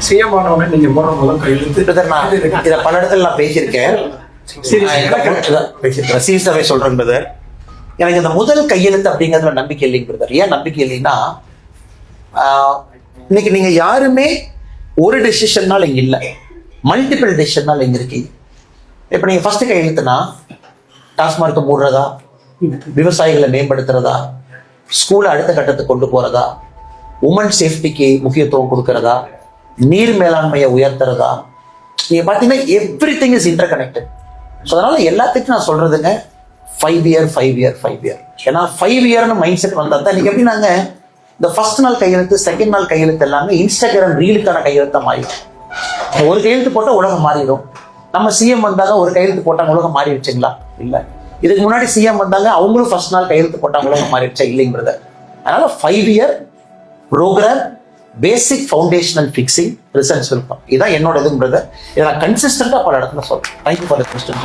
CM ஆனவனே நீங்க போடுற முதல் கையெழுத்து இதை பல இடத்துல நான் பேசியிருக்கேன். சீரியஸாவே சொல்றேன் பிரதர். எனக்கு இந்த முதல் கையெழுத்து அப்படிங்கிறதுல நம்பிக்கை இல்லைங்க பிரதர். ஏன் நம்பிக்கை இல்லைன்னா, இன்னைக்கு நீங்க யாருமே ஒரு டெசிஷன்னால இங்க இல்லை, மல்டிபிள் டெசிஷன்னால இங்க இருக்கீங்க. இப்ப நீங்க ஃபர்ஸ்ட் கையெழுத்துனா டாஸ்மார்க்கை மூடுறதா, விவசாயிகளை மேம்படுத்துறதா, ஸ்கூலை அடுத்த கட்டத்துக்கு கொண்டு போறதா, உமன் சேஃப்டிக்கு முக்கியத்துவம் கொடுக்கறதா, நீர் மேலாண்மையை உயர்த்துறதா, நீங்க பாத்தீங்கன்னா every thing is inter connected. So அதனால எல்லாத்துக்கும் நான் சொல்றதுங்க 5 year. ஏன்னா 5 yearன்னு மைண்ட் செட் வந்தா தான் இன்னைக்கு எப்படி நாங்க இந்த ஃபர்ஸ்ட் நாள் கையெழுத்து, செகண்ட் நாள் கையெழுத்து எல்லாமே இன்ஸ்டாகிராம் ரீலுக்கான கையெழுத்தா மாறிடும். ஒரு கையெழுத்து போட்டால் உலகம் மாறிடும். நம்ம சிஎம் வந்தாங்க, ஒரு கையெழுத்து போட்டாங்க, உலகம் மாறிடுச்சுங்களா? இல்லை. இதுக்கு முன்னாடி சிஎம் வந்தாங்க, அவங்களும் ஃபர்ஸ்ட் நாள் கையெழுத்து போட்டாங்க, உலகம் மாறிடுச்சா? இல்லைங்க பிரதர். அதனால 5 year ப்ரோக்ராம், பேசிக் ஃபவுண்டேஷனல் ஃபிக்ஸிங், ரிசல்ட்ஸ் இருக்கும். இதுதான் என்னோட இதுங்க பிரதர். இதை நான் கன்சிஸ்டண்டா பல இடத்துல சொல்றேன். Thank you for the question.